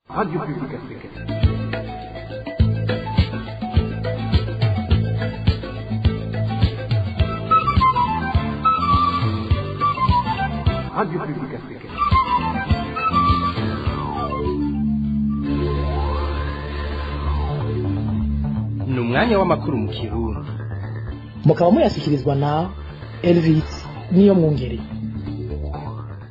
Radio Publique Africaine. Radio Publique Africaine. Ni umwanya w'amakuru mu Kirundi. Mukaba muyashyikirizwa na Elvis niyo mwungere.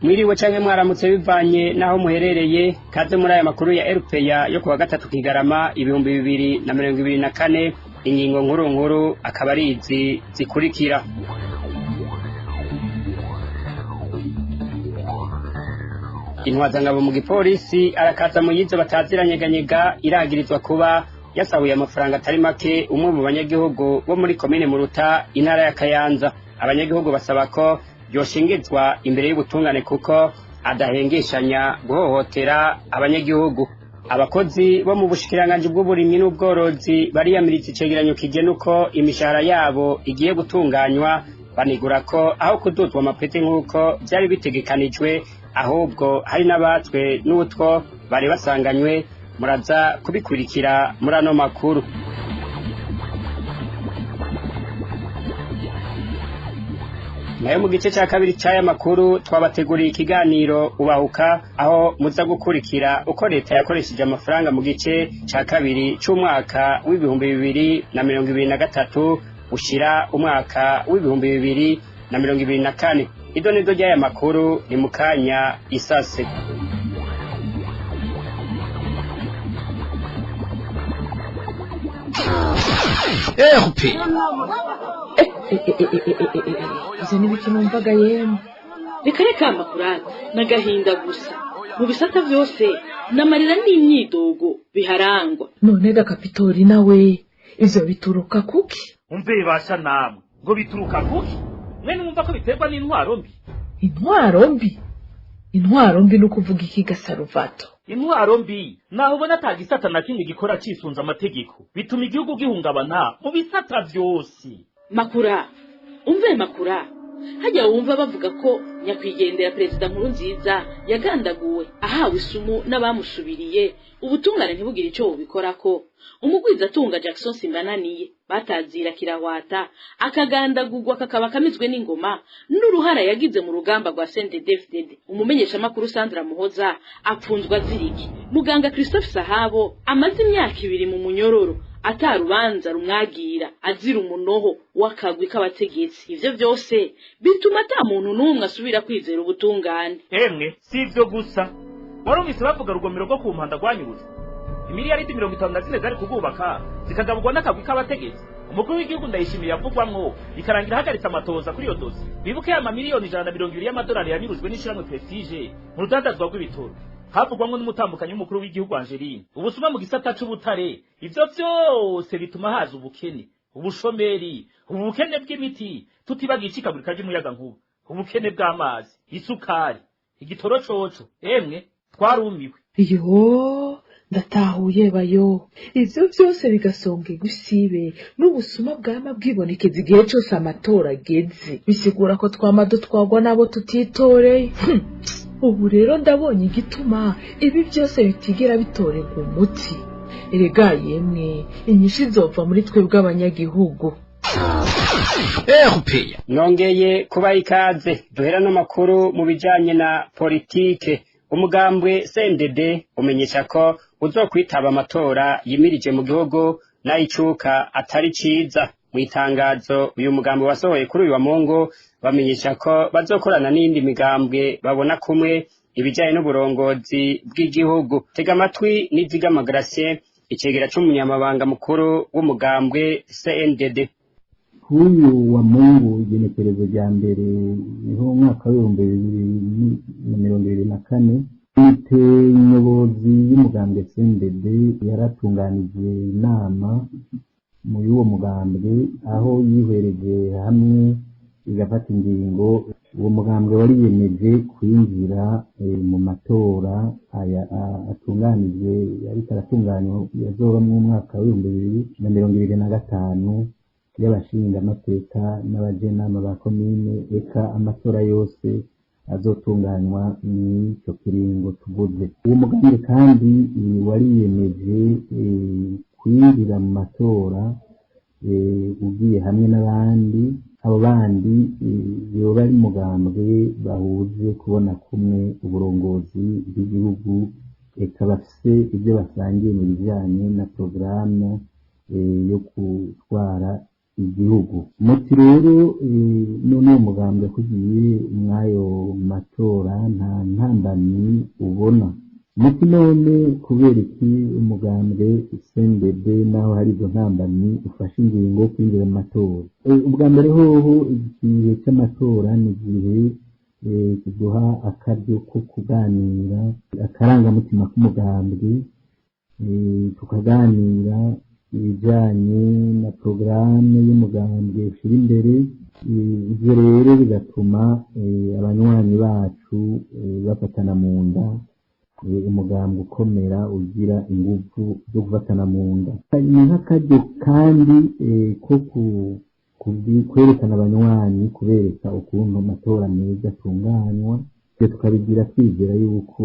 Mwiriwe canke mwaramutse bivanye naho muherereye, kaze muri aya makuru ya RPA yo kuwa gatatu Kigarama 2024, ingingo nkuru nkuru akaba ari izi zikurikira. Intwazangabo mu gipolisi arakaza mu yizo bataziranyeganyega iragirizwa kuba yasahuye amafaranga atari make umwe mu banyagihugu bo muri komine Muruta intara ya Kayanza. Abanyagihugu basaba ko yoshingizwa imbere y'ubutungane kuko adahengeshanya guhohotera abanyagihugu. Abakozi bo mu bushikiranganje bw'uburimyi n'ubworozi bariyamiriza icegeranyo kigena uko imishahara yabo igiye gutunganywa, banigura ko aho kuduzwa amapeti nk'uko byari bitegekanijwe, ahubwo hari n'abatwe n'utwo bari basanganywe. Muraza kubikurikira muri ano makuru. Nayo mu gice cya kabiri cy'aya makuru twabateguriye ikiganiro ubahuka, aho muza gukurikira uko leta yakoresheje amafaranga mu gice cya kabiri cy'umwaka w'2023 ushira umwaka w'2024. Ido nido ry'aya makuru ni mukanya isase. Izo ni biki numvaga yemwe. Reka amakurata n'agahinda gusa mu bisata byose n'amarira n'imyidogo biharangwa. None Kapitori nawe ivyo bituruka kuki? Umve basha namwe ngo bituruka kuki? Mwe numva ko biterwa n'intwaro mbi. Intwaro mbi? Intwaro mbi no kuvuga iki Gasaruvato? Intwaro mbi naho ubona atagisata na kimwe gikora cisunza amategeko, bituma igihugu gihungabana mu bisata byose. Makura, umve Makura, hajya wumva bavuga ko nyakwigendera Perezida Nkurunziza yagandaguwe ahawe isumu n'abamusubiriye, ubutungane ntibugire ico bubikorako. Umugwiza atunga Jackson Simbananiye batazira kirahwata akagandagurwa kakaba kamizwe n'ingoma n'uruhara yagize mu rugamba rwa CNDD-FDD. Umumenyesha makuru Sandra Muhoza apfunzwa ziriki. Muganga Christophe Sahabo amaze imyaka 2 mu munyororo atarubanza rumwagira azira umunoho wakagwi k'abategetsi. Ivyo byose bituma ata muntu n'umwe asubira kwizera ubutungane. Emwe sivyo gusa, warumvise bavuga rugomero rwo ku mpanda rwanyuze imiliyaridi 54 zari kugubaka zikagabugwa n'akagwi k'abategetsi. Umukuru w'igihugu Ndayishimiye yavugwamwo bikarangira hagaritse amatoza kuri iyo dosi. Bibuke ya miliyoni 120 y'amadolari yanyurujwe n'ishiramwe Prestige mu rudandazwa rw'ibitoro. Havugwamwo n'umutambukanyi w'umukuru w'igihugu Angeline. Ubusuma mu gisata c'ubutare, ivyo byose bituma haza ubukene, ubushomeri, ubukene bw'imiti, tutibagiye icikagurika ry'umuyaga nkuba, ubukene bw'amazi, isukari, igitoro coco. Emwe twarumiwe. Iyo ndatahuye bayo. Ivyo byose bigasonga gusibe n'ubusuma bwama bwibonekeza igihe cyose amatora ageze. Bisigura ko twamado twagwa nabo tutitoreye. Ubu rero ndabonye igituma ibi byose bitigera bitorerwa umuti. Erega yemwe inyinshi izova muri twe bw'abanyagihugu. Nongeye kuba ikaze duhera n'amakuru mu bijanye na politike. Umugambwe CNDD umenyesha ko uzokwitaba amatora yimirije mu gihugu nayicuka atari ciza. Mu itangazo uyu mugambwe wasohoye kuri uyu wa Mungu bamenyesha ko bazokorana n'indi migambwe babona kumwe ibijanye n'uburongozi bw'igihugu. Tega amatwi Nizigama Gratien, icegera c'umunyamabanga mukuru w'umugambwe CNDD. Huyu wa Mungu igenekerezo rya mbere niho umwaka w'2024 ite nyobozi y'umugambwe CNDD yaratunganije inama mu y'uwo mugambwe aho yihwereje hamwe igafata ingingo. Uwo mugambwe wari yemeje kwinjira mu matora atunganije ariko aratunganywa yazoba mu mwaka w'2025 y'abashinga amateka n'abajenama ba komine. Eka amatora yose azotunganywa n'icyo kiringo tuvuze. Uwo mugambi kandi wariyemeje kwinjira mu matora ugiye hamwe n'abandi, abo bandi yoba ari mugambwe bahuje kubona kumwe uburongozi bw'igihugu, eka bafise ibyo basangiye mu bijyanye na porogaramu yo gutwara igihugu. Muti rero none uwo mugambi kugiye mw'ayo matora nta ntambamyi ubona. Muti none kubera iki umugambwe CNDD naho hari izo ntambamyi ufashe ingingo yo kwinjira mu matora? Ubwa mbere hoho igihe cy'amatora ni igihe kiduha akaryo ko kuganira akarangamutima k'umugambwe, tukaganira ibijyanye na porogaramu y'umugambwe ushyira imbere. Ibyo rero bigatuma abanywanyi bacu bafatana mu nda, umugambwe ukomera ugira ingufu zo gufatana mu nda. Ni nk'akaryo kandi ko kwerekana abanywanyi, kubereka ukuntu amatora meza atunganywa. Ibyo tukabigira twizera yuko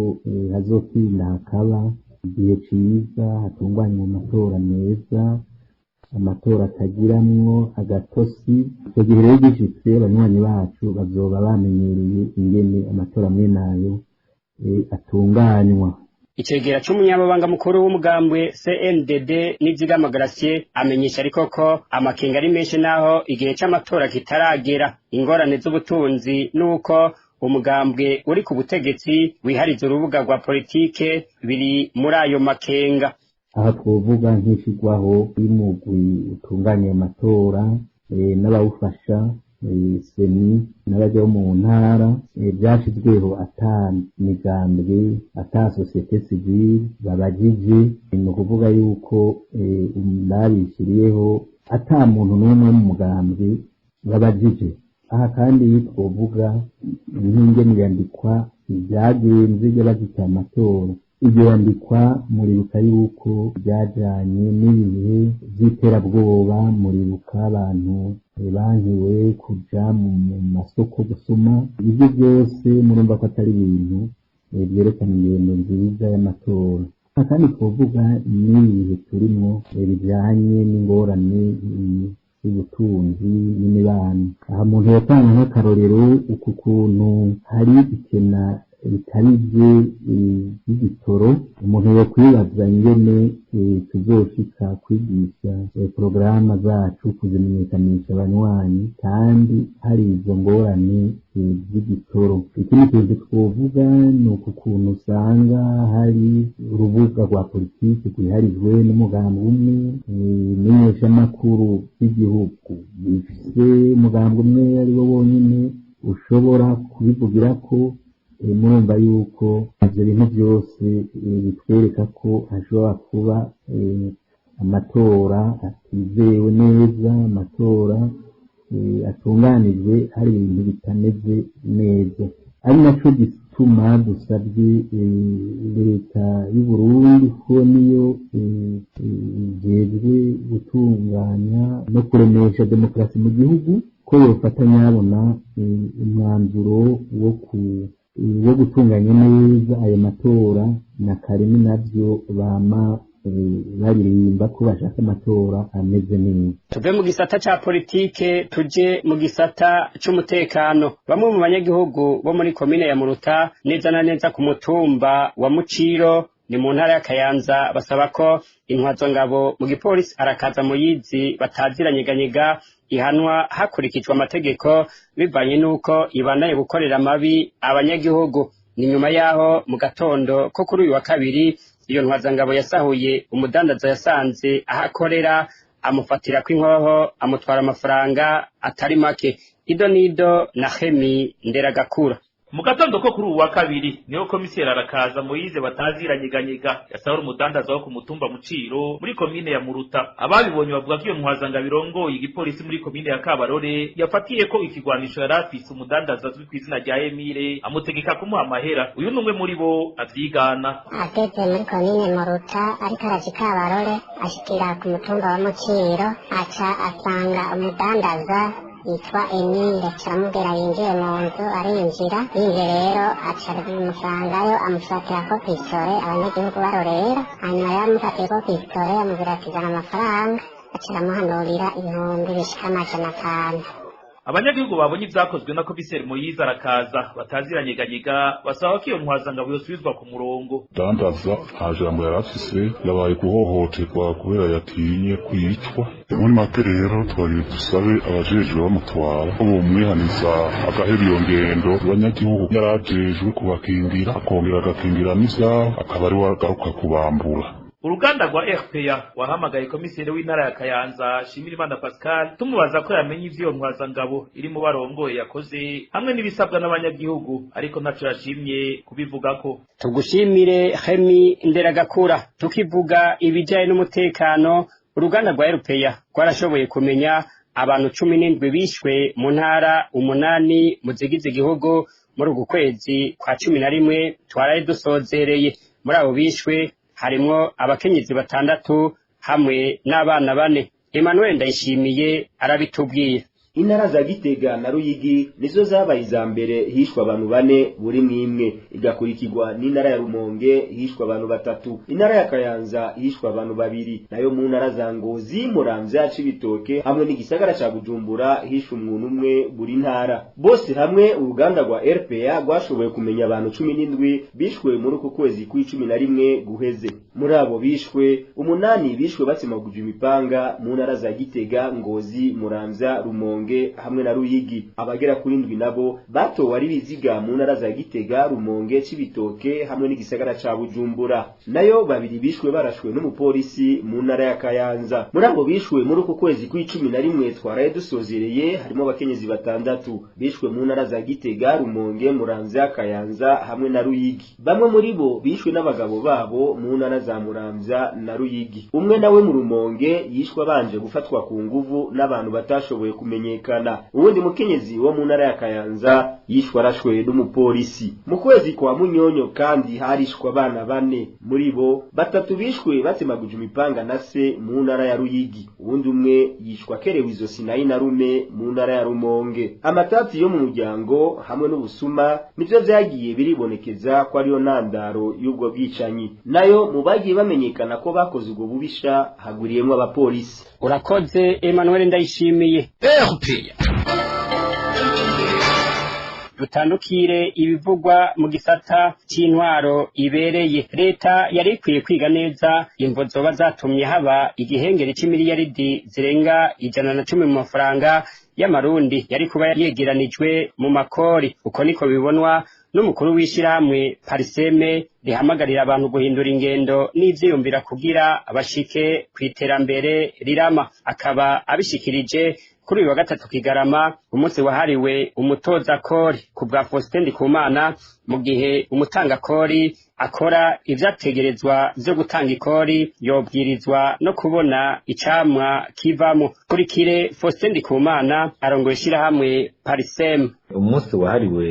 hazokwirinda hakaba igihe cyiza hatunganywa amatora meza, amatora atagiramwo agatosi. Icyo gihe rero gishitse abanywanyi bacu bazoba bamenyereye ingene amatora amwe nayo atunganywa. Icegera c'umunyamabanga mukuru w'umugambwe CNDD Nizigama Gratien amenyesha ariko ko amakenga ari menshi naho igihe c'amatora kitaragera. Ingorane z'ubutunzi nuko umugambwe uri ku butegetsi wihariza urubuga rwa politike biri muri ayo makenga. Aha twovuga nk'ishigwaho y'umugwi utunganya amatora n'abawufasha seni n'abajya mu ntara, byashizweho ata migambwe ata societe civile babajije. Ni ukuvuga yuko babishyiriyeho ata muntu n'umwe mu mugambwe babajije. Aha kandi twovuga nk'ingene yandikwa ibyagenze by'abagita amatora. Iryo yandikwa muribuka yuko byajanye n'ibihe by'iterabwoba, muribuka abantu bankiwe kuja mu masoko gusuma. Ibyo byose murumva ko atari ibintu byerekana ingendo nziza y'amatora. Kandi twovuga n'ibihe turimwo bijanye n'ingorane y'ubutunzi n'imibano. Aha muntu yatanga nk'akarorero uku kuntu hari ikena bitarije y'igitoro. Umuntu yakwibaza ingene tuzoshika kwigisha porogaramu zacu kuzimenyekanisha abanywanyi kandi hari izo ngorane z'igitoro. Ikindi kintu twovuga ni uku kuntu usanga hari urubuga rwa politiki rwiharijwe n'umugambi umwe, imenyeshamakuru y'igihugu bifise umugambi umwe ari wo wonyine ushobora kubivugira ko. Murumva yuko ivyo bintu byose bitwereka ko hashobora kuba amatora atizewe neza, amatora atunganijwe hari ibintu bitameze neza. Ari naco gituma dusabye leta y'u Burundi ko niyo ijejwe gutunganya no kuremesha demokarasi mu gihugu, ko yofatanya yabona umwanzuro wo gutunganya neza ayo matora na karimi navyo bama baririmba ko bashaka amatora ameze neza. Tuve mu gisata ca politike tuje mu gisata c'umutekano. Bamwe mu banyagihugu bo muri komine ya Muruta neza na neza ku mutumba wa Muciro ni mu ntara ya Kayanza basaba ko intwazangabo mu gipolisi arakaza muyizi bataziranyeganyega ihanwa hakurikijwe amategeko bivanye nuko ibanaye gukorera amabi abanyagihugu. Ni nyuma yaho mu gatondo ko kuri uyu wa kabiri iyo ntwazangabo yasahuye umudandaza yasanze ahakorera, amufatira kw'inkoho, amutwara amafaranga atari make. Ido nido na Hemi Nderagakura. Mu gatondo ko kuri uyu wa kabiri niho komiseri arakaza Moyize bataziranyeganyega yasahura umudandaza wo ku mutumba Muciro muri komine ya Muruta. Ababibonye bavuga ko iyo ntwazangabo irongoye igipolisi muri komine ya Kabarore yafatiye ko ikigwanisho yari afise umudandaza azwi ku izina rya Emile, amutegeka kumuha amahera. Uyu numwe muri bo avyigana. Ageze muri komine Muruta ariko araje Kabarore ashikira ku mutumba wa Muciro, aca asanga umudandaza yitwa Emile caramubwira yinjiye mu nzu arinjira rero acarira umusangayo amufatirako pistole abanyagihugu barorera hanyuma yamufatirako pistole amubwira ati zana amafaranga acaramuhanurira ibihumbi bishika 500. abanyagihugu babonye ivyakozwe na komiseri Moyize arakaza bataziranyeganyega basaba ko iyo ntwazangabo yosubizwa ku murongo. Dandaza nta jambo yarafise yabaye guhohoterwa kubera yatinye kwicwa. Muri make rero twari dusabe abajejwe bamutwara ko bomwihaniza agahera iyo ngendo abanyagihugu yarajejwe kubakingira akongera agakingira n'ivyabo akaba ari wagaruka kubambura. Uruganda rwa RPA wahamagaye komiseri w'intara ya Kayanza Shimirimana Pascal tumubaza ko yamenye ivyo ntwazangabo iri mu barongoye yakoze hamwe n'ibisabwa n'abanyagihugu ariko ntaco yashimye kubivugako. Tugushimire Hemi Nderagakura. Tukivuga ibijaye n'umutekano, uruganda rwa RPA rwarashoboye kumenya abantu 17 bishwe mu ntara 8 mu zigize igihugu muri uku kwezi kwa 11 twaraye dusozereye. Muri abo bishwe harimwo abakenyezi 6 hamwe n'abana 4. Emmanuel Ndayishimiye arabitubwira. Intara za Gitega na Ruyigi nizo zabaye za mbere hishwa abantu 4 buri mwimwe, igakurikirwa n'intara ya Rumonge hishwa abantu 3, intara ya Kayanza hishwa abantu 2, nayo mu ntara za Ngozi, Muramvya, Cibitoke hamwe n'igisagara ca Bujumbura hishwa umuntu umwe buri ntara. Bose hamwe uruganda rwa RPA rwashoboye kumenya abantu 17 bishwe muri uku kwezi kwa11 guheze. Muri abo bishwe 8 bishwe batsemaguje imipanga mu ntara za Gitega, Ngozi, Muramvya, Rumonge hamwe na Ruyigi. Abagera kuri 7 nabo batowe ari biziga mu ntara za Gitega, Rumonge, Cibitoke hamwe n'igisagara ca Bujumbura. Nayo 2 bishwe barashwe n'umupolisi mu ntara ya Kayanza. Muri abo bishwe muri uko kwezi kwa11 twaraye dusozereye harimo abakenyezi 6 bishwe mu ntara za Gitega, Rumonge, Muramvya, Kayanza hamwe na Ruyigi. Bamwe muri bo bishwe n'abagabo babo mu ntara za Muramvya na Ruyigi. Umwe nawe mu Rumonge yishwe banje gufatwa ku nguvu n'abantu batashoboye kumenyekana. Uwundi mukenyezi wo mu ntara ya Kayanza yishwe arashwe n'umupolisi. Mu kwezi kwa Munyonyo kandi harishwe abana 4, muri bo 3 bishwe batsemaguje imipanga na se mu ntara ya Ruyigi. Uwundi umwe yishwe akerewe izosi na inarume mu ntara ya Rumonge. Amatati yo mu muryango hamwe n'ubusuma nivyo vyagiye biribonekeza ko ariyo ntandaro y'ubwo bwicanyi. Nayo mu bagiye bamenyekana ko bakoze ubwo bubisha haguriyemwo abapolisi. Urakoze Emmanuel Ndayishimiye. Dutandukire ibivugwa mu gisata c'intwaro ibereye. Leta yari ikwiye kwiga neza imvo zoba zatumye haba igihengeri c'imiliyaridi zirenga 110 mu mafaranga y'amarundi yari kuba yegeranijwe mu makori. Uko niko bibonwa n'umukuru w'ishirahamwe Pariseme rihamagarira abantu guhindura ingendo n'ivyiyumvira kugira abashike kwiterambere rirama. Akaba abishikirije kuri uyu wa 3 Kigarama, umunsi wahariwe umutoza kori. Ku bwa Faustin Ndikumana, mu gihe umutanga kori akora ivyategerezwa vyo gutanga ikori yobwirizwa no kubona icamwa kivamo. Kurikire Faustin Ndikumana arongoye ishirahamwe Pariseme. Umunsi wahariwe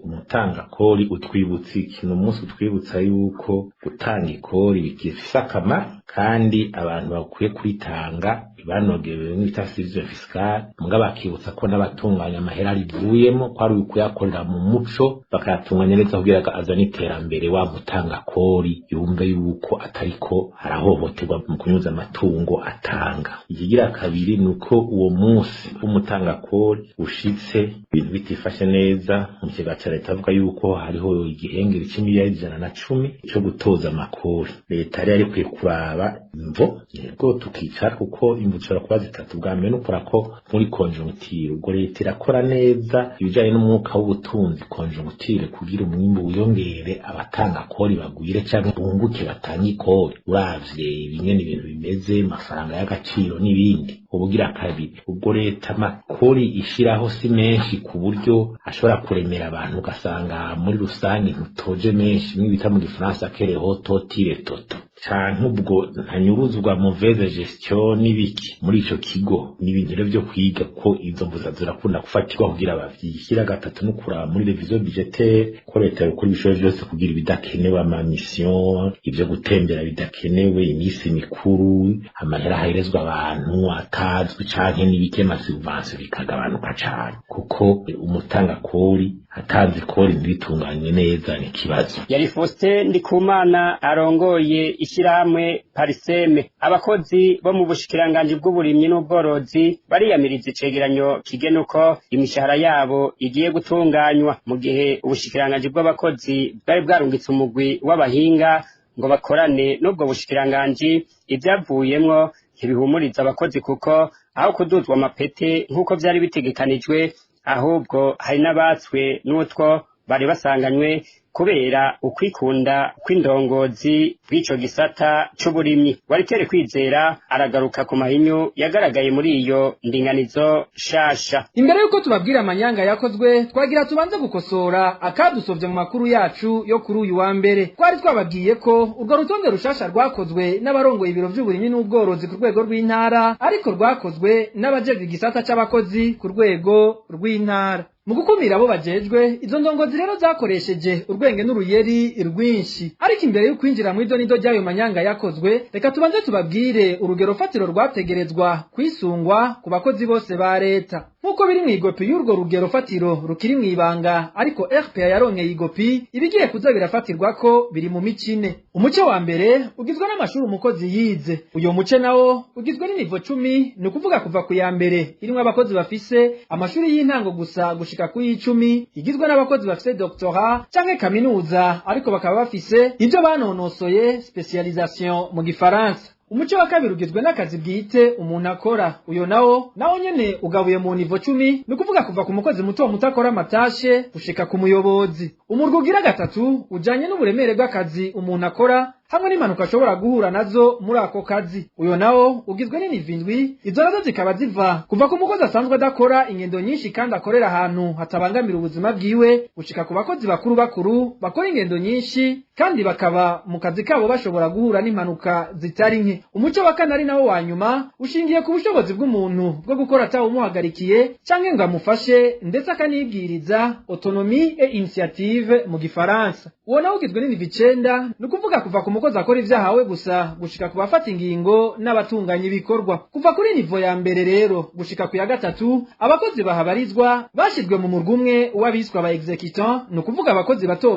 umutanga kori utwibutsa ikintu, umunsi utwibutsa yuko gutanga ikori bigifise akamaro kandi abantu bakwiye kwitanga banogewe n'itasizo fiscal, mbwa bakibutsa ko n'abatunganya amahera rivuyemo ko ari ukuyakorera mu muco bakayatunganya neza kugira azana iterambere. Wa mutanga kori yumve yuko atariko harahohoterwa mu kunyuza amatungo atanga. Ikigira kabiri nuko uwo munsi umutanga kori ushitse ibintu bitifashe neza mu kiga ca leta avuga yuko hariho igihengeri c'imiliyaridi 110 cyo gutoza amakori. Leta yari kwiye kuraba imvo yego tukicara kuko imbucira kuba zitatu. Bwa mbere nukora ko muri conjoncture ubwo leta irakora neza ibijanye n'umwuka w'ubutunzi conjoncture kugira umwimbo wiyongere, abatanga kori bagwire canke bunguke batanga ikori. Uravye bingene ibintu bimeze, amafaranga y'agaciro n'ibindi. Ubugira kabiri ubwo leta makori ishiraho si menshi ku buryo ashobora kuremera abantu, ugasanga muri rusange ntutoje menshi mwibita mu Gifaransa kereho totire toto. canke ubwo ntanyuruzwa mauvaise gestion n'ibiki muri ico kigo ni ibintu rero vyo kwiga ko izo mbuza zirakunda gufatirwa kugira bavyishyira gatatu no kuraba muri revision budgetaire ko leta yokora ibishoboye byose kugira ibidakenewe ama mission ivyo gutembera bidakenewe imisi mikuru amahera haherezwa abantu atazwi canke n'ibike na subvention bikagabanuka cane kuko umutanga kori atanze kori ntibitunganywe neza ni kibazo. Yari Faustin Ndikumana arongoye ishyirahamwe Pariseme. Abakozi bo mu bushikiranganji bw'uburimyi n'ubworozi bariyamiriza icegeranyo kigena uko imishahara yabo igiye gutunganywa mu gihe ubushikiranganji bw'abakozi bwari bwarungitse umugwi w'abahinga ngo bakorane n'ubwo bushikiranganji. Ivyavuyemwo ntibihumuriza abakozi kuko aho kuduzwa amapete nk'uko vyari bitegekanijwe ahubwo hari n'abatswe n'utwo bari basanganywe kubera ukwikunda kw'indongozi bw'ico gisata c'uburimyi. Waritere Kwizera aragaruka ku mahinyu yagaragaye muri iyo ndinganizo shasha. Imbere yuko tubabwira amanyanga yakozwe twagira tubanze gukosora akadusovye mu makuru yacu yo kuri uyu wa mbere. Twari twababwiye ko urwo rutonde rushasha rwakozwe n'abarongoye ibiro vy'uburimyi n'ubworozi ku rwego rw'intara ariko rwakozwe n'abajejwe igisata c'abakozi ku rwego rw'intara. Mu gukumira abo bajejwe izo ndongozi rero zakoresheje urwenge n'uruyeri rwinshi. Ariko imbere yo kwinjira mu idonido ry'ayo manyanga yakozwe reka tubanze tubabwire urugero fatiro rwategerezwa kwisungwa ku bakozi bose ba leta. Nkuko biri mu igopi y'urwo rugero fatiro rukiri mu ibanga ariko RPA yaronkeye igopi ibigiye kuza birafatirwa ko biri mu micine. Umuce wa mbere ugizwe n'amashuri umukozi yize. Uyo muce nawo ugizwe n'inivo 10 ni ukuvuga kuva ku ya mbere irimwe abakozi bafise amashuri y'intango gusa gushika ku 10 igizwe n'abakozi bafise doctorat canke kaminuza ariko bakaba bafise ivyo banonosoye specialisation mu gifaransa. Umuce wa kabiri ugizwe n'akazi bwite umuntu akora. Uyo nawo nyene ugabuye mu nivo 10 ni kuvuga kuva ku mukozi muto mutakora amatashe gushika ku muyobozi. Umurwi ugira gatatu ujanye n'uburemere bw'akazi umuntu akora hamwe n'impanuka ashobora guhura nazo muri ako kazi. Uyo nawo ugizwe n'inivo 7 izo nazo zikaba ziva kuva ku mukozi asanzwe adakora ingendo nyinshi kandi akorera ahantu hatabangamira ubuzima bwiwe gushika ku bakozi bakuru bakora ingendo nyinshi kandi bakaba mu kazi kabo bashobora guhura n'impanuka zitari nke. Umuco wa kanari nawo wa nyuma ushingiye ku bushobozi bw'umuntu bwo gukora atawe umuhagarikiye canke ngo amufashe ndetse akanibwiriza autonomie et initiative mu gifaransa. Uwo nawo ugizwe n'inivo 9 ni ukuvuga kuva ku mukozi akora ivyahawe gusa gushika ku bafata ingingo n'abatunganya ibikorwa. Kuva kuri nivo ya mbere rero gushika ku ya gatatu abakozi bahabarizwa bashizwe mu murwi umwe w'abiswa ba executant ni ukuvuga abakozi bato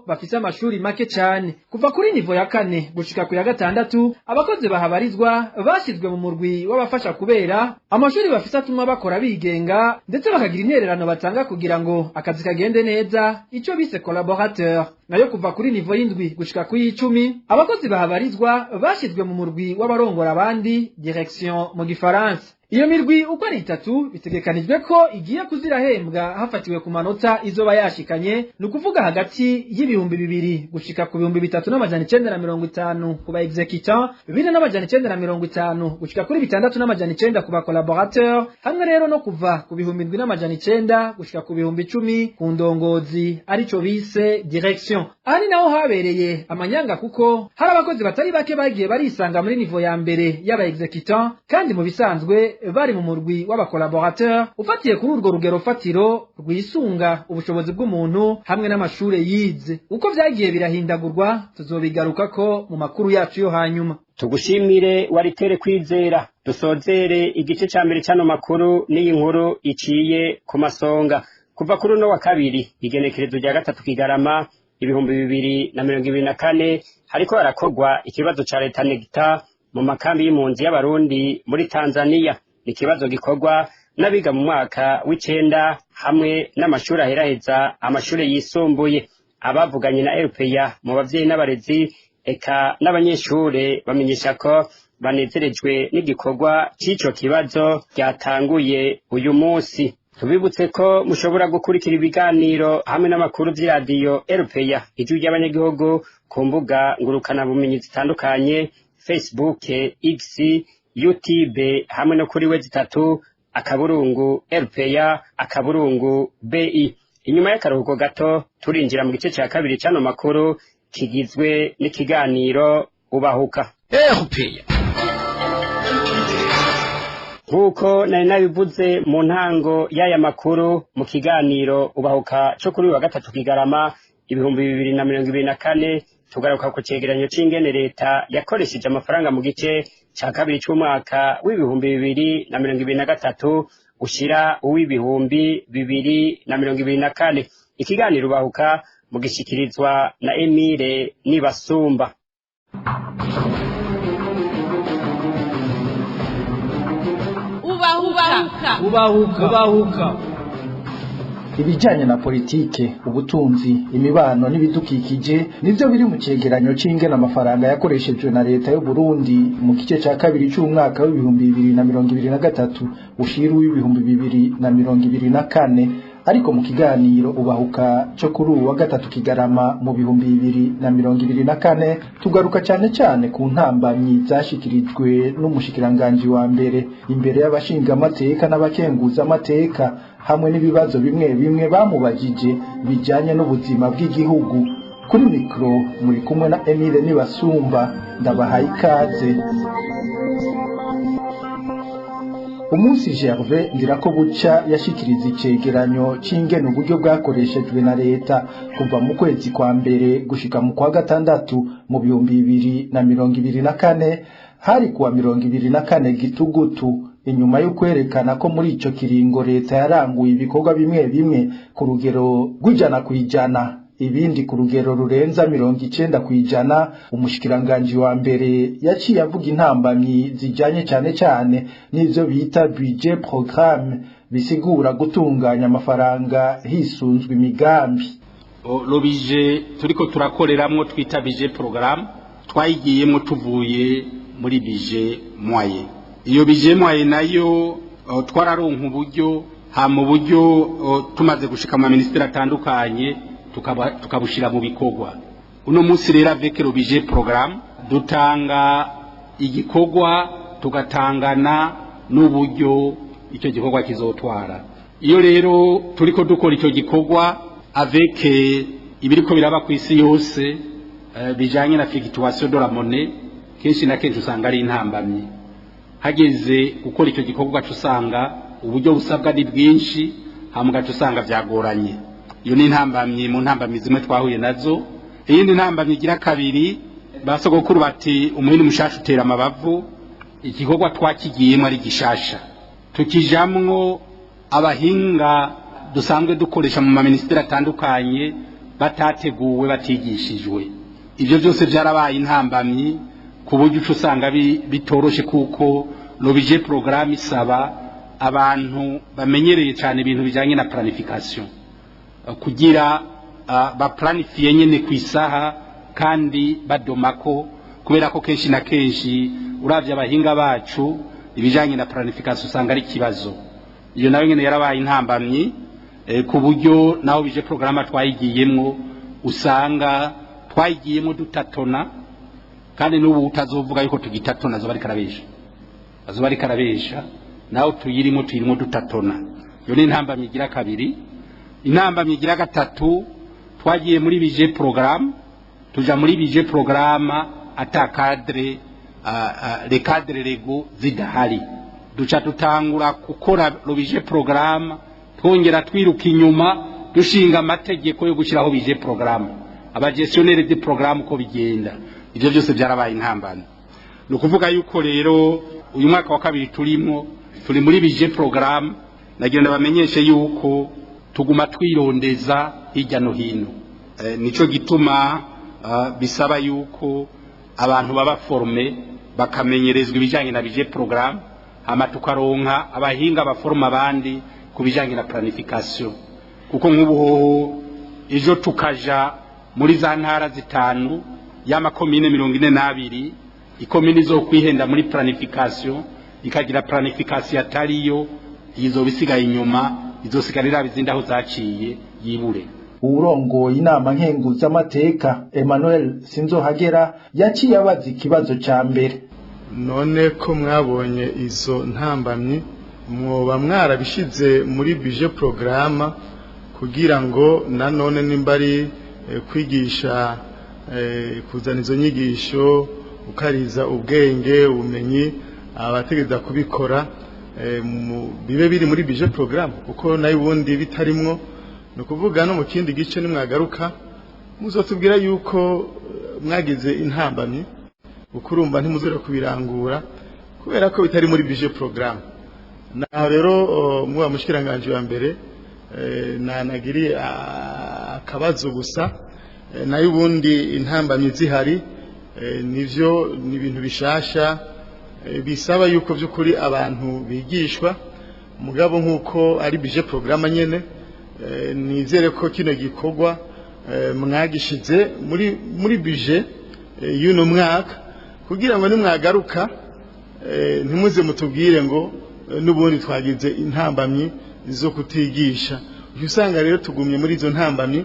bafise amashuri make cane. Kuva kuri nivo ya 4 gushika ku ya gatandatu abakozi bahabarizwa bashizwe mu murwi w'abafasha kubera amashuri bafise atuma bakora bigenga ndetse bakagira intererano batanga kugira ngo akazi kagende neza ico bise collaborateur. Nayo kuva kuri nivo 7 gushika ku 10 abakozi bahabarizwa bashizwe mu murwi w'abarongora abandi direction mu gifaransa. Iyo mirwi uko ari 3 bitegekanijwe ko igiye kuzirahembwa hafatiwe ku manota izoba yashikanye ni ukuvuga hagati y'ibihumbi 2 gushika ku bihumbi 3,950 ku ba executant 2,950 gushika kuri 6,900 ku ba collaborateur hamwe rero no kuva ku bihumbi 7,900 gushika ku bihumbi 10 ku ndongozi arico bise direction. Ari naho habereye amanyanga kuko hari abakozi batari bake bagiye barisanga muri nivo ya mbere y'aba executant kandi mu bisanzwe bari mu murwi w'abakolaborateur ufatiye kuri urwo rugero fatiro rwisunga ubushobozi bw'umuntu hamwe n'amashure yize. Uko vyagiye birahindagurwa tuzobigaruka ko mu makuru yacu yo hanyuma. Tugushimire Waritere Kwizera. Dusozere igice ca mbere cyano makuru n'iyi nkuru iciye ku masonga. Kuva kuri uno wa kabiri igenekerezo rya 3 Kigarama 2024 hariko harakorwa ikibazo ca leta negita mu makambi y'impunzi y'abarundi muri Tanzania. Ikibazo gikorwa n'abiga mu mwaka w'9 hamwe n'amashuri aheraheza amashuri yisumbuye. Abavuganye na RPA mu bavyeyi n'abarezi eka n'abanyeshure bamenyesha ko banezerejwe n'igikorwa c'ico kibazo cyatanguye uyu munsi. Tubibutse ko mushobora gukurikira ibiganiro hamwe n'amakuru vy'iradiyo RPA ijwi ry'abanyagihugu ku mbuga ngurukana bumenyi zitandukanye Facebook, X, YouTube hamwe no kuri website @RPA_BI. Inyuma y'akaruhuko gato turinjira mu gice cya kabiri cyano makuru kigizwe n'ikiganiro ubahuka. Nkuko nari nabivuze mu ntango y'aya makuru mu kiganiro ubahuka cyo kuri wa gatatu Kigarama 2024 tugaruka ku cegeranyo c'ingene leta yakoresheje amafaranga mu gice ca kabiri c'umwaka w'2023 ushira uw'ibihumbi 2024. Ikiganiro ubahuka mugishikirizwa na Emile Nibasumba. Ubahuka. Ibijanye na politike, ubutunzi, imibano n'ibidukikije nivyo biri mu cegeranyo c'ingene amafaranga yakoreshejwe na leta y'u Burundi mu gice ca kabiri c'umwaka w'2023 ushira w'2024. Ariko mu kiganiro ubahuka cyo kuri uwa gatatu Kigarama mu 2024 tugaruka cyane ku ntambamyi zashikirijwe n'umushikiranganje wa mbere imbere y'abashinga amateka n'abakenguza amateka hamwe n'ibibazo bimwe bamubajije bijanye n'ubuzima bw'igihugu. Kuri mikro muri kumwe na Emile Nibasumba, ndabahaye ikaze. Umunsi Gervais Ndirakobuca yashikiriza icegeranyo c'ingene uburyo bwakoreshejwe na leta kuva mu kwezi kwa mbere gushika mu kwa gatandatu mu 2024 hari kuwa 2024 Gitugutu, inyuma yo kwerekana ko muri ico kiringo leta yaranguye ibikorwa bimwe ku rugero rw'ijana kwijana, ibindi ku rugero rurenza 90 kwijana. Umushikiranganje wa mbere yaciye avuga intambamyi zijanye cyane n'ivyo bita budget programme, bisigura gutunganya amafaranga hisunzwe imigambi. Lo budget turiko turakoreramwo twita budget programme twayigiyemo tuvuye muri budget moyen. Iyo budget moyen nayo twararonka uburyo mu buryo tumaze gushika mu ministeri atandukanye tukabushira mu bikorwa. Uno munsi rero avec le budget programme dutanga igikorwa tugatangana n'uburyo icyo gikorwa kizotwara. Iyo rero turiko dukora icyo gikorwa avec ibiriko biraba ku isi yose bijanye na fluctuation de la monnaie, kenshi na kenshi usanga ari intambamye. Hageze gukora icyo gikorwa cusanga uburyo busabwa ni bwinshi, hamuga cusanga byagoranye. Iyo ni intambamye mu ntambamye zimwe twahuye nazo. Iyindi ntambamye igira kabiri, basogokuru bati umuhini mushasha utera amabavu. Igikorwa twakigiyemo ari gishasha, tukijamwo abahinga dusanzwe dukoresha mu ministeri atandukanye batateguwe batigishijwe. Ivyo byose byarabaye intambamye ku buryo usanga bitoroshe kuko lo budget programme isaba abantu bamenyereye cyane ibintu bijanye na planification kugira baplanifiye nyene kwisaha kandi badomako, kubera ko kenshi na kenshi uravye abahinga bacu ibijanye na planification usanga ari kibazo. Iyo nayo nyene yarabaye intambamyi ku buryo naho bije programme twayigiyemwo usanga twayigiyemo dutatona, kandi n'ubu utazovuga yuko tugitatona azoba ari karabesha naho tuyirimo dutatona. Iyo ni intambamyi igira kabiri. Intambamyi igira gatatu, twagiye muri budget programme tuja muri budget programme ata cadre le cadre lego zidahari. Duca tutangura gukora lo budget programme twongera twiruka inyuma dushinga amategeko yo gushiraho budget programme, abagestionnaire de programme ko bigenda. Ivyo byose byarabaye intambamyi. Nukuvuga yuko rero uyu mwaka wa kabiri turi muri budget programme, nagenda bamenyeshe yuko tuguma twirondeza hirya no hino. Nico gituma bisaba yuko abantu baba forme bakamenyerezwa ibijanye na budget programme, hama tukaronka abahinga baforma abandi ku bijanye na planification. Kuko nk'ubu ejo tukaja muri za ntara zitanu y'amakomine 42, ikomine zo kwihenda muri planification ikagira planification atariyo, izo bisigaye inyuma izosigarira bizindaho zaciye yibure. Urongo inama nkenguza amateka Emmanuel Sinzohagera yaciye abaza ikibazo ca mbere. None ko mwabonye izo ntambamyi mwoba mwarabishize muri budget programme kugira ngo nanone nimbari kwigisha kuzana izo nyigisho gukariza ubwenge ubumenyi abategeza kubikora bibe biri muri budget programme kuko nayo ubundi bitarimwo no kuvuga no mu kindi gice nimwagaruka muzotubwira yuko mwagize intambamye ukurumba ntimuzore kubirangura kubera ko bitari muri budget programme na rero muwa mushikiranganje wa mbere nagiri akabazo gusa nayo ubundi intambamye zihari nivyo ni ibintu bishasha bisaba yuko byukuri abantu bigishwa mugabo nkuko ari budget programme nyene nizere ko kino gikorwa mwagishize muri budget y'uno mwaka kugira ngo nimwagaruka ntimuze mutubwire ngo n'ubundi twagize intambamyi zo kutigisha usanga rero tugumye muri izo ntambamyi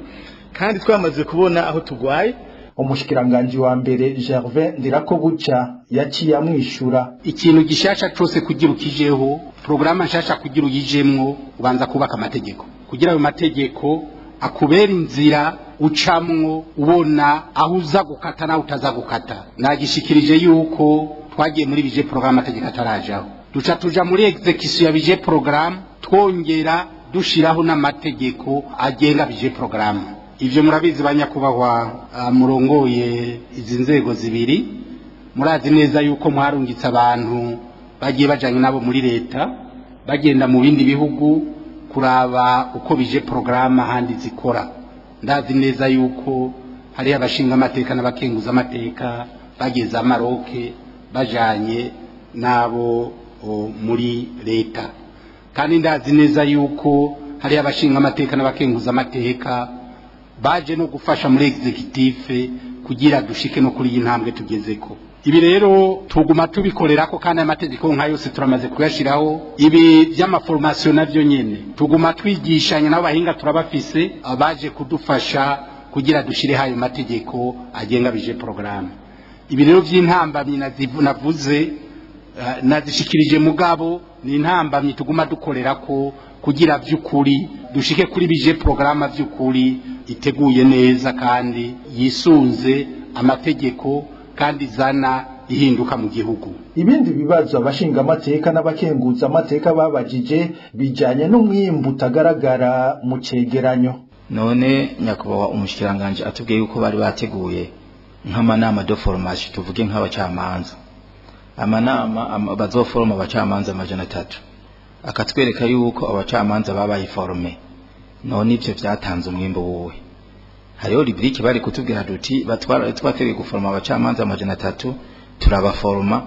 kandi twamaze kubona aho tugwaye. Umushikiranganje wa mbere Gervais Ndirakobuca yaciye amwishura ikintu gishasha cyose kugira ukijeho programa nshasha kugira uyijemwo ubanza kubaka amategeko kugira ayo mategeko akubera inzira ucamwo ubona aho uza gukata na utaza gukata. Nagishikirije yuko twagiye muri bije programme amategeko atarajaho duca tuja muri execution ya bije programme twongera dushiraho n'amategeko agenga bije programme. Ivyo murabizi banyakubahwa murongoye izi nzego zibiri murazi neza yuko mwarungitse abantu bagiye bajanye nabo muri leta bagenda mu bindi bihugu kuraba uko bije programme handi zikora. Ndazi neza yuko hari abashinga amateka n'abakenguza amateka bageze amaroke bajanye nabo muri leta kandi ndazi neza yuko hari abashinga amateka n'abakenguza amateka baje no gufasha muri executive kugira dushike no kuri intambwe tugezeko. Ibi rero tuguma tubikorerako kandi amategeko nka yose turamaze kuyashiraho. Ibi by'amaformation navyo nyene tuguma twigishanya n'abahinga turabafise abaje kudufasha kugira dushire hayo mategeko agenga bije programme. Ibi rero by'intambamyi navuze nazishikirije mugabo ni intambamyi tuguma dukorerako kugira by'ukuri dushike kuri bije programme by'ukuri iteguye neza kandi yisunze amategeko kandi zana ihinduka mu gihugu. Ibindi bibazo abashinga amateka n'abakenguza amateka babajije bijanye n'umwimbu utagaragara mu cegeranyo. None nyakubahwa umushikiranganje atubwiye yuko bari bateguye nk'amanama de formation tuvuge nk'abacamanza amanama bazoforma abacamanza 300 akatwereka yuko abacamanza babaye forme. None ivyo byatanze umwimbo wowe hariho rubrike bari kutubwira duti twatereye guforma abacamanza 300 turabaforma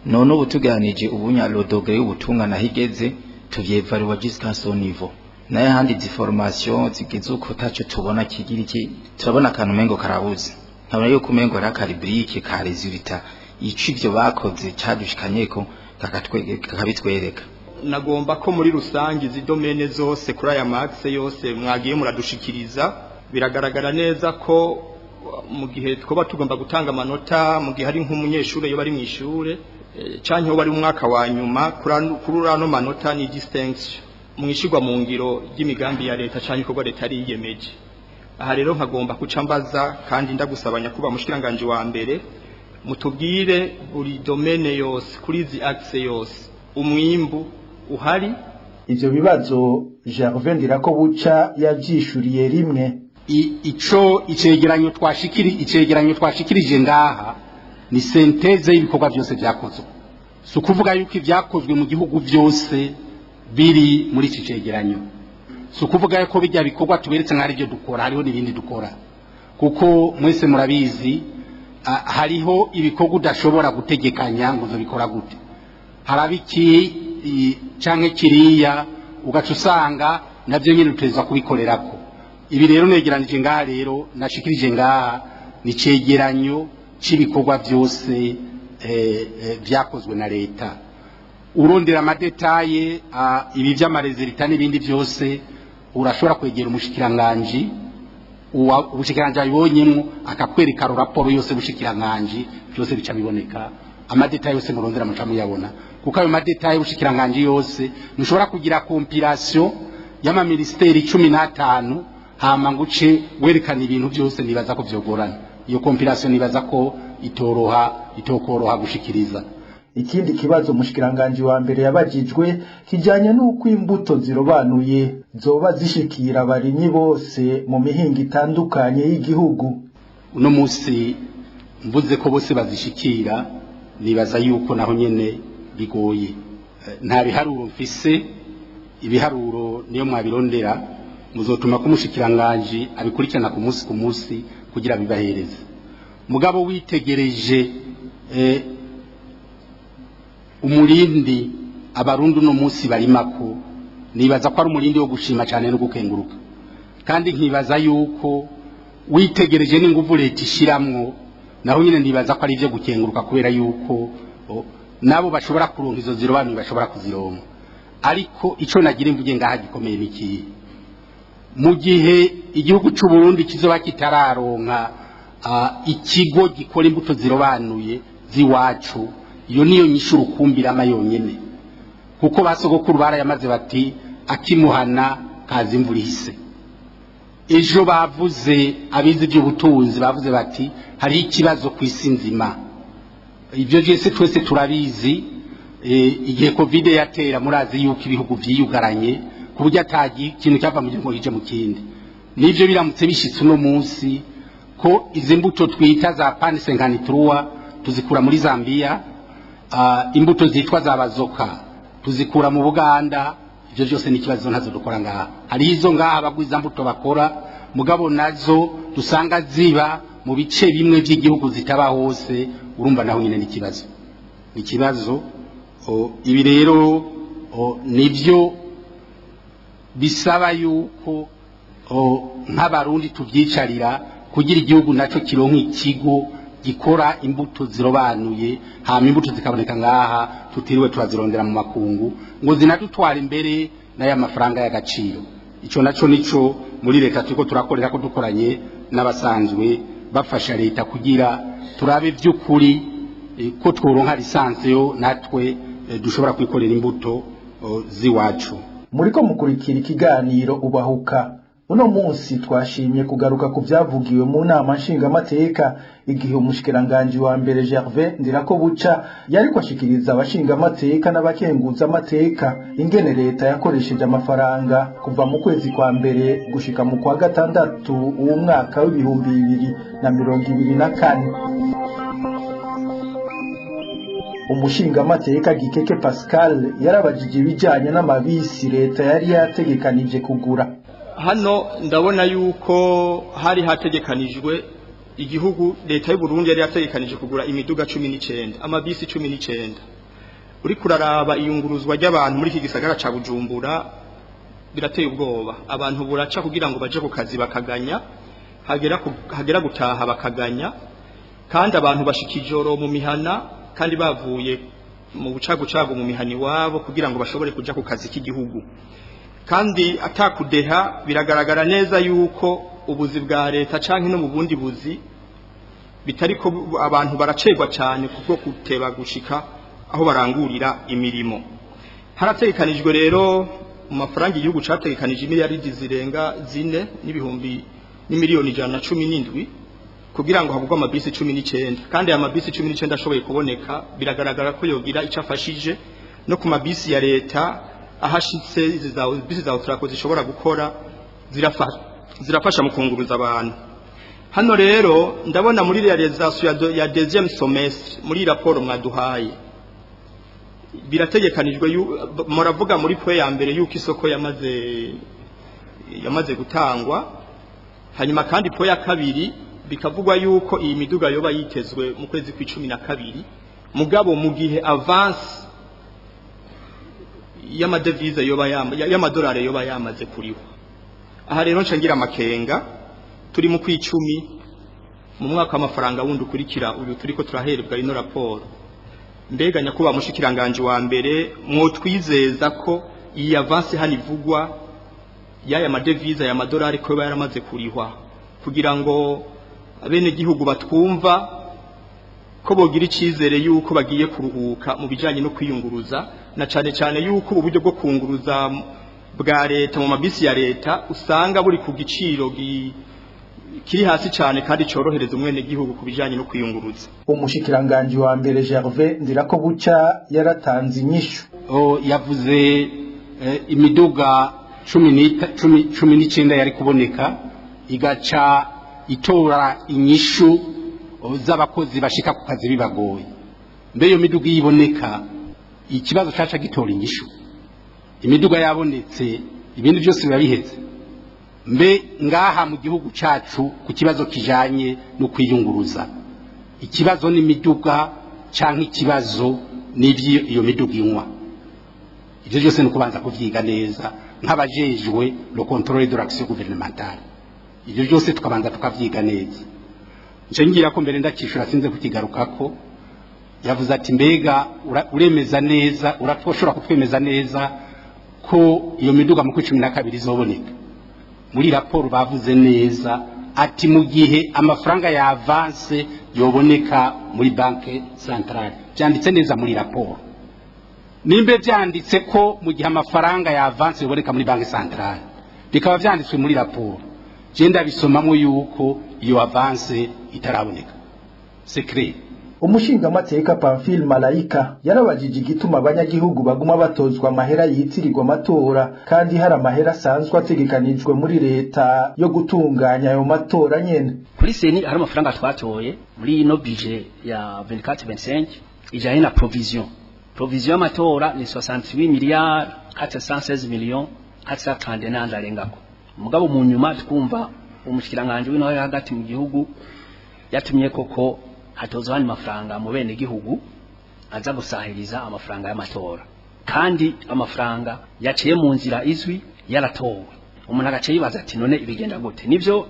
none ubutuganije ubunya lodogre y'ubutunga nahigeze tuvyevaluwa jusqu'à son niveau naye handi di formation zigeze uko taco tubona kigira iki turabona kantu mengo karabuze ntabona yuko mengo ra rubrike ka resultat ico ivyo bakoze cadushikanyeko kakabitwereka. Nagomba ko muri rusangi izi domene zose kuri aya maxe yose mwagiye muradushikiriza biragaragara neza ko mu gihe twoba tugomba gutanga amanota mu gihe hari nk'umunyeshure yo bari mu ishure canke bari mu mwaka wa nyuma kuri urano manota ni distinction mwishigwa mu ngiro y'imigambi ya leta canke ko leta ari yiyemeje. Aha rero nkagomba kuca mbaza kandi ndagusabanya kuba mushikiranganje wa mbere mutubwire buri domene yose kuri izi axe yose umwimbu uhari. Ivyo bibazo Gervais Ndirakobuca yajishuriye rimwe. Ico icegeranyo twashikirije ngaha ni senteze y'ibikorwa byose byakozwe. Sukuvuga yuko ibyakozwe mu gihugu byose biri muri iki cegeranyo. Sukuvuga yuko bijya bikorwa tuberetse nk'ari byo dukora hariho n'ibindi dukora. Kuko mwese murabizi hariho ibikorwa udashobora gutegekanya ngo bikora gute. Harabiki canke kiriya ugaca usanga navyo nyine utezwa kubikorerako. Ibi rero negeranije ngaha rero nashikirije ngaha ni cegeranyo cibikorwa byose byakozwe na leta. Urondera amadetaye ibi by'amarezerita n'ibindi byose urashobora kwegera umushikiranganje ubushikiranganje abibonyemo akakwereka raporo yose bushikiranganje byose bica biboneka amadetaye yose murondera mucamu yabona kuko ayo madetaye bushikiranganje yose nushobora kugira compilation y'ama ministeri 15 hama nguce werekana ibintu byose nibaza ko vyogorana iyo compilation nibaza ko itokoroha gushikiriza. Ikindi kibazo mushikiranganje wa mbere yabajijwe kijanye n'uko imbuto zirobanuye zoba zishikira abarimyi bose mu mihinga itandukanye y'igihugu. Uno musi mvuze ko bose bazishikira nibaza yuko naho nyene bigoye. Nta biharuro mfise, ibiharuro niyo mwabirondera muzotuma kumushikiranganje abikurikirana ku munsi kugira bibahereze. Mugabo witegereje umurindi abarundi no munsi barimako nibaza ko ari umurindi wo gushima cyane no gukenguruka, kandi nkibaza yuko witegereje n'inguvu leta ishiramwo naho nyine nibaza ko ari ivyo gukenguruka, kubera yuko nabo bashobora kuronka izo zirobanuye bashobora kuzironka. Ariko ico nagira imvuge ngaha gikomeye niki, mu gihe igihugu cy'u Burundi kizoba kitararonka ikigo gikora imbuto zirobanuye ziwacu, iyo niyo nyishuru kumbira amayonyene, kuko basogokuru barayamaze bati akimuhana kazi imvura ihise. Ejo bavuze abizi by'ubutunzi bavuze bati hari ikibazo ku isi nzima. Ibyo byose twese turabizi. Igihe covid yatera murazi yuko ibihugu vyiyugaranye ku buryo atagiye ikintu cyava mu gihugu kije mu kindi. Nivyo biramutse bishitse uno munsi ko izi mbuto twita za pan 53 tuzikura muri Zambia, imbuto zitwa za bazoka tuzikura mu Buganda. Ivyo byose ni kibazo ntazo dukora ngaha. Hari izo ngaha abagwiza mbuto bakora, mugabo nazo dusanga ziba mu bice bimwe by'igihugu zitaba hose. Urumva naho nyine ni kibazo. Ibi rero nivyo bisaba yuko nk'abarundi tuvyicarira kugira igihugu naco kironka ikigo gikora imbuto zirobanuye, hama imbuto zikaboneka ngaha tutiriwe turazirondera mu makungu ngo zinadutwara imbere n'aya mafaranga y'agaciro. Ico naco nico muri leta turiko turakorera ko dukoranye n'abasanzwe bafasha leta kugira turabe vy'ukuri ko tworonka lisanse yo natwe dushobora kwikorera imbuto ziwacu. Muriko mukurikira ikiganiro Ubahuka. Uno munsi twashimye kugaruka ku byavugiwe mu nama nshingamateka igihe umushikiranganje wa mbere Gervais Ndirakobuca yari kwashikiriza abashingamateka n'abakenguza amateka ingene leta yakoresheje amafaranga kuva mu kwezi kwa mbere gushika mu kwa gatandatu uwo mwaka w'ibihumbi 2024. Umushingamateka Gikeke Pascal yarabajije ibijanye n'amabisi leta yari yategekanije kugura. Hano ndabona yuko hari hategekanijwe igihugu leta y'u Burundi yari yategekanije kugura imiduga 19, amabisi 19. Uri kuraraba iyunguruzwa ry'abantu muri iki gisagara ca Bujumbura birateye ubwoba. Abantu buraca kugira ngo baje ku kazi bakaganya, hagera gutaha bakaganya, kandi abantu bashikijoro mu mihana kandi bavuye mu bucagucagu mu mihani wabo kugira ngo bashobore kuja ku kazi k'igihugu. Kandi atakudeha biragaragara neza yuko ubuzi bwa leta canke no mu bundi buzi bitariko abantu baracegwa cyane kuko kuteba gushika aho barangurira imirimo. Harategekanijwe rero mu mafaranga igihugu categekanije miliyaridi zirenga 4 n'ibihumbi n'imiliyoni 117 kugira ngo havugwe amabisi 19, kandi aya mabisi 19 ashoboye kuboneka biragaragara ko yogira icafashije no ku mabisi ya leta ahashitse bisi za utrako zishobora gukora zirafasha mu kunguruza abantu. Hano rero ndabona muri realisation ya deuxième semestre muri raporo mwaduhaye birategekanijwe muravuga muri point ya mbere yuko isoko yamaze gutangwa, hanyuma kandi point ya kabiri bikavugwa yuko iyi miduga yoba yitezwe mu kwezi kwa12, mugabo mu gihe avance y'amadevize y'amadolari yoba yamaze kuriho. Aha rero ncangira amakenga turi mu kwicumi mu mwaka w'amafaranga wundi ukurikira uyu turiko turaherebwa ino raporo. Mbega nyakuba mushikiranganje wa mbere mwotwizeza ko iyi avance hani vugwa yaya madevize ya madolari ko yaramaze kurihwa kugira ngo abene gihugu batwumva ko bogira icizere yuko bagiye kuruhuka mu bijanye no kwiyunguruza, na cyane cyane yuko uburyo bwo kunguruza bwa leta mu mabisi ya leta usanga buri ku giciro kiri hasi cyane kandi cyorohereza umwene gihugu kubijanye no kwiyunguruza. Umushikiranganje wa mbere Gervais Ndirakobuca yaratanze inyishu. Yavuze imiduga 19 yari kuboneka igaca itora inyishu z'abakozi bashika ku kazi bibagoye. Mbe iyo miduga yiboneka ikibazo caca gitora inyishu. Imiduga yabonetse ibindi byose biba biheze. Mbe ngaha mu gihugu cacu ku kibazo kijanye no kwiyunguruza ikibazo ni miduga canke ikibazo n'ivyo iyo miduga inywa. Ivyo byose no kubanza kuvyiga neza nk'abajejwe le contrôle de l'action gouvernementale. Ivyo byose tukabanza tukavyiga neza. Nje ngira ko mbere ndakishura sinze kukigarukako yavuze ati mbega uremeza neza uratwoshora kutwemeza neza ko iyo miduga mu 12 izoboneka. Muri raporo bavuze neza ati mu gihe amafaranga ya avance yoboneka muri banke centrale byanditse neza muri raporo. Nimbe byanditse ko mu gihe amafaranga ya avance yoboneka muri banke centrale bikaba byanditswe muri raporo, je ndabisomamo yuko iyo avance itaraboneka. Secret Umushingamateka Pamphile Malayika yarabajije igituma abanyagihugu baguma batozwa amahera yitirirwa amatora kandi hari amahera asanzwe ategekanijwe muri leta yo gutunganya ayo matora nyene. Kuri seni hari amafaranga twatoye muri ino budget ya 24-25 ijanye na provision y'amatora ni 68 miliyari 416 millions 431 arengako. Mugabo mu nyuma twumva umushikiranganje w'intore hagati mu gihugu yatumye koko hatozwa amafaranga mu bene gihugu aza gusahiriza amafaranga y'amatora kandi amafaranga yaciye mu nzira izwi yaratowe. Umuntu agace yibaza ati none ibigenda gute? Nivyo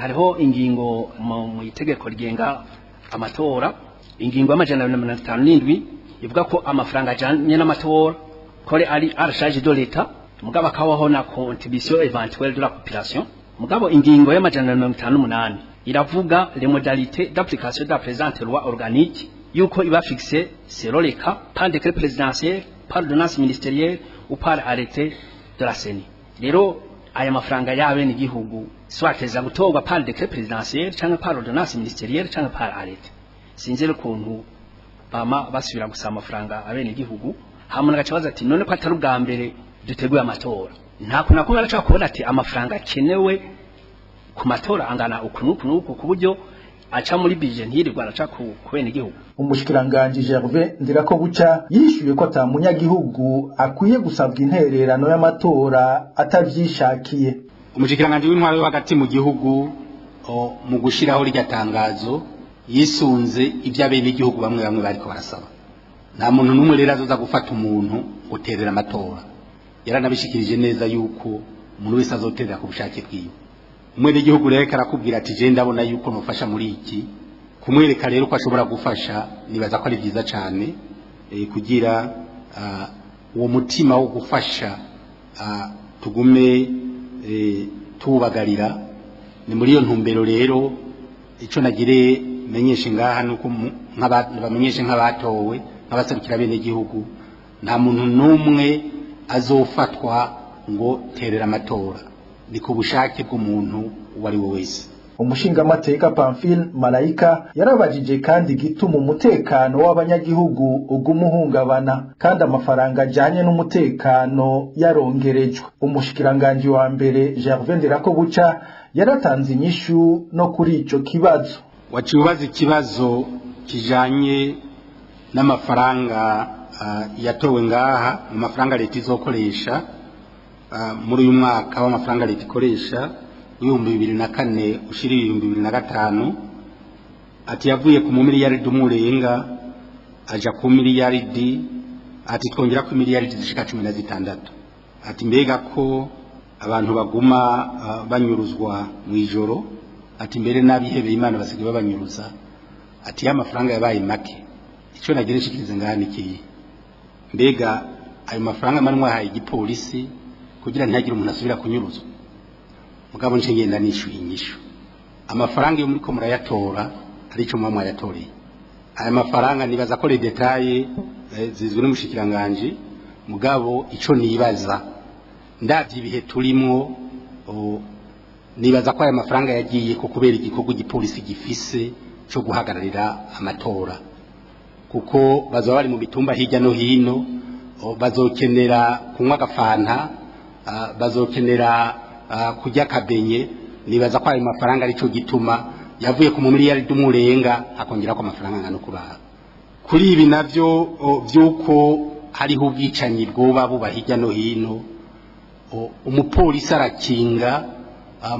hariho ingingo mu itegeko rigenga amatora, ingingo y'amajana 157 ivuga ko amafaranga ajanye n'amatora kore ari à charge de l'État, mugabo akabaho na contribution éventuelle de la population. Mugabo ingingo y'amajana 158 iravuga les modalités d'application de la présente loi organique yuko iba fixée selon les cas par décret présidentiel, par ordonnance ministérielle ou par arrêté de la CENI. Rero aya mafaranga yabe ni gihugu swateza gutorwa par décret présidentiel cyangwa par ordonnance ministérielle cyangwa par arrêté. Sinzere kuntu bama basubira gusaba amafaranga abene gihugu hamuna gacabaza ati none ko atari ubwa mbere duteguye amatora. Nta kuna ko baraca kubona ati amafaranga kenewe ku matora angana ukunuku ku buryo aca muri budget ntirirwa araca ku bene gihugu. Umushikiranganje Gervais Ndirakobuca yishuye ko atamunyagihugu akwiye gusabwa intererano y'amatora atavyishakiye. Umushikiranganje w'intwaro hagati mu gihugu mu gushiraho rya tangazo yisunze ivy'abene igihugu bamwe bariko barasaba. Nta muntu numwe rero azoza gufata umuntu guterera amatora. Yaranabishikirije neza yuko umuntu wese azoterera ku bushake bwiwe. Umwene igihugu rero karakubwira ati je ndabona yuko nofasha muri iki, kumwereka rero ko ashobora gufasha nibaza ko ari byiza cyane kugira uwo mutima wo gufasha tugume tubagarira. Ni muri iyo ntumbero rero ico nagire menyeshe ngaha nuko bamenyeshe nk'abatowe nk'abaserukira bene igihugu nta muntu numwe azofatwa ngo terera amatora, ni ku bushake bw'umuntu wari we wese. Umushingamateka Pamphile Malayika yarabajije kandi gituma umutekano w'abanyagihugu ugumuhungabana kandi amafaranga ajanye n'umutekano yarongerejwe. Umushikiranganje wa mbere Gervais Ndirakobuca yaratanze inyishu no kuri ico kibazo. Wacibaza ikibazo kijanye n'amafaranga yatowe ngaha mu mafaranga leta izokoresha muri uyu mwaka w'amafaranga leta ikoresha 2024 ushiri 2025 ati yavuye ku miliyaridi umurenga aja ku miliyaridi ati twongera ku miliyaridi zishika 16 ati mbega ko abantu baguma banyuruzwa mu ijoro ati mbere nabihebeye Imana basigaye babanyuruza ati ya mafaranga yabaye make. Ico nagereshikirize nganikiye mbega ayo mafaranga mari mwahaye igipolisi kugira ntihagire umuntu asubira kunyuruzwa. Mugabo nje ngenda nishuye inyishu amafaranga yo muri ko murayatora arico mwa mwayatoreye. Aya mafaranga nibaza ko le detail zizwe n'umushikiranganje mugabo ico nibaza ndavye ibihe turimo nibaza ko aya mafaranga yagiye ko kubera igikorwa igipolisi gifise cyo guhagararira amatora, kuko bazaba bari mu mitumba hirya no hino, bazokenera kunywa agafanta, bazokenera kurya akabenye. Nibaza ko ayo mafaranga arico gituma yavuye ku miliyari y'umurenga akongera ko amafaranga ngano kubaha. Kuri ibi navyo byuko hariho ubwicanyi bwoba buba hirya no hino, umupolisi arakinga,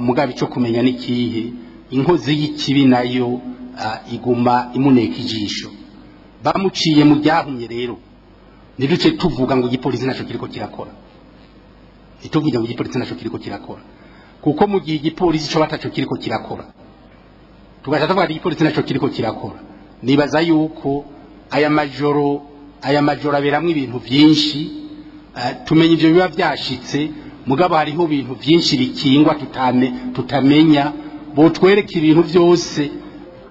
mugabe cyo kumenya n'ikihe inkozi y'ikibi nayo iguma imuneka ijisho. Bamuciye mu byahumye rero niduce tuvuga ngo igipolisi naco kiriko kirakora, ituvuga ngo igipolisi naco kiriko kirakora, kuko mu gihe igipolisi cyo bataco kiriko kirakora tugasha tuvuga igipolisi naco kiriko kirakora, nibaza yuko aya majoro aberamwe ibintu byinshi, tumenye ibyo biba byashitse, mugabo hariho ibintu byinshi bikingwa tutamenya, bo twereke ibintu byose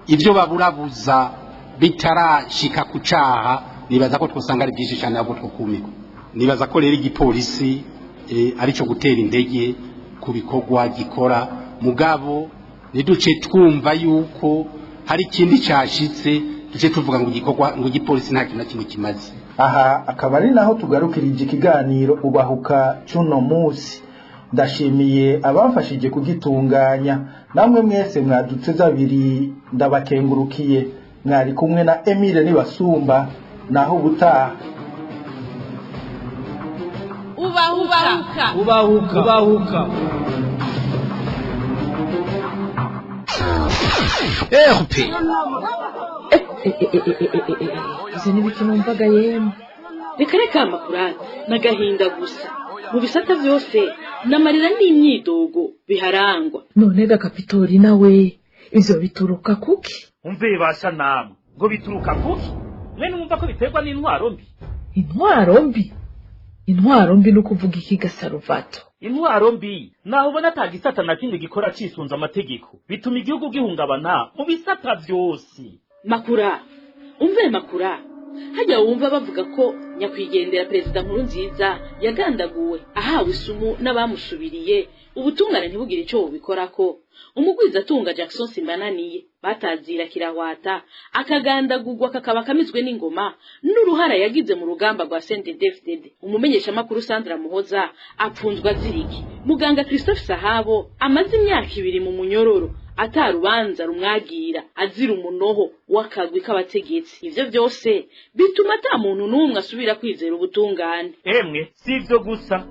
ibyo baburabuza bitarashika kucaha. Nibaza ko twosanga ari byinshi cyane abo twokumiko. Nibaza ko rero igipolisi arico gutera indege ku bikorwa gikora, mugabo niduce twumva yuko hari ikindi cyashitse duce tuvuga ngo igikorwa ngo igipolisi nta kintu kimwe kimaze. Aha akaba ari naho tugarukirije ikiganiro ubahuka cuno musi. Ndashimiye abafashije kugitunganya, namwe mwese mwaduteze abiri ndabakengurukiye. Mwari kumwe na Emile Nibasumba, naho ubutaha. Ubahuka. Izi ni ibiki numvaga yemwe. Reka amakurata n'agahinda gusa, mu bisata byose n'amarira n'imyidogo biharangwa. None Kapitori nawe ivyo bituruka kuki? Umve basha namwe ngo bituruka kuki? Mwene mwumva ko biterwa n'intwaro mbi. Intwaro mbi no kuvuga iki Gasaruvato? Intwaro mbi naho ubona atagisata na kimwe gikora cisunza amategeko, bituma igihugu gihungabana mu bisata byose. Makura, hajya wumva bavuga ko nyakwigendera Perezida Nkurunziza yagandaguwe ahawe isumu n'abamusubiriye, ubutungane ntibugire ico bubikorako. Umugwiza atunga Jackson Simbananiye batazira kirahwata akagandagurwa kakaba kamizwe n'ingoma n'uruhara yagize mu rugamba rwa CNDD-FDD. Umumenyesha makuru Sandra Muhoza apfunzwa ziriki. Muganga Christophe Sahabo amaze imyaka 2 mu munyororo atarubanza rumwagira azira umunoho wakagwi k'abategetsi. Ivyo byose bituma ata muntu n'umwe asubira kwizera ubutungane. Emwe sivyo gusa,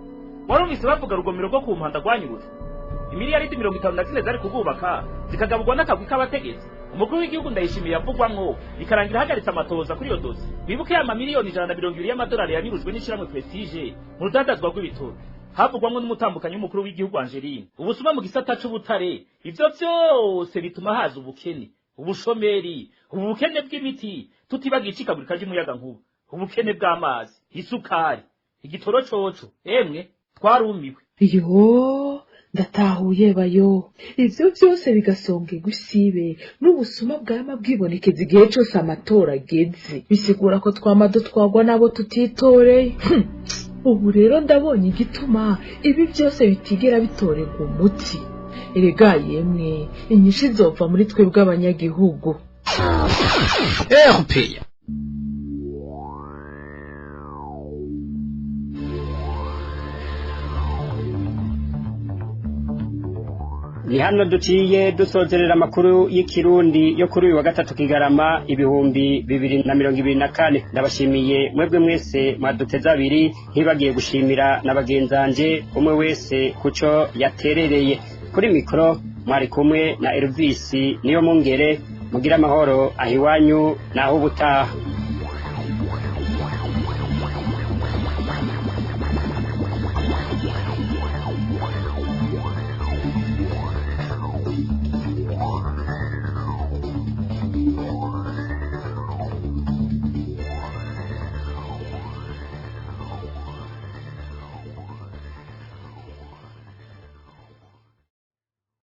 warumvise bavuga rugomero rwo ku mpanda gwanyuruze imiliyari 54 zari kugubaka zikagabugwa n'akagwi k'abategetsi. Umukuru w'igihugu Ndayishimiye yavugwamwo bikarangira hagaritse amatoza kuri yo dosi. Bibuke ya miliyoni 120 y'amadolari yanyuruzwe n'ishiramwe Prestige mu rudandazwa rw'ibitoro. Havugwamwo n'umutambukanyi w'umukuru w'igihugu Angeline. Ubusuma mu gisata c'ubutare, ivyo byose bituma haza ubukene, ubushomeri, ubukene bw'imiti, tutibagiye icikagurika ry'umuyaga nkuba, ubukene bw'amazi, isukari, igitoro coco. Emwe twarumiwe. Yo ndatahuye bayo, ivyo byose bigasonge gusibe n'ubusuma bwama bwibonekeza igihe cyose amatora ageze, bisigura ko twamado twagwa nabo tutitore. Ubu rero ndabonye igituma ibi byose bitigera bitorerwa umuti. Erega yemwe inyinshi zova muri twe bw'abanyagihugu. Ni hano duciye dusozerera amakuru y'ikirundi yo kuri uyu wa gatatu Kigarama 2024. Ndabashimiye mwebwe mwese mwaduteza abiri, ntibagiye gushimira n'abagenzanje umwe wese kuco yaterereye. Kuri mikro mwari kumwe na Elvis niyo mungere. Mugira amahoro ahiwanyu naho ubutaha.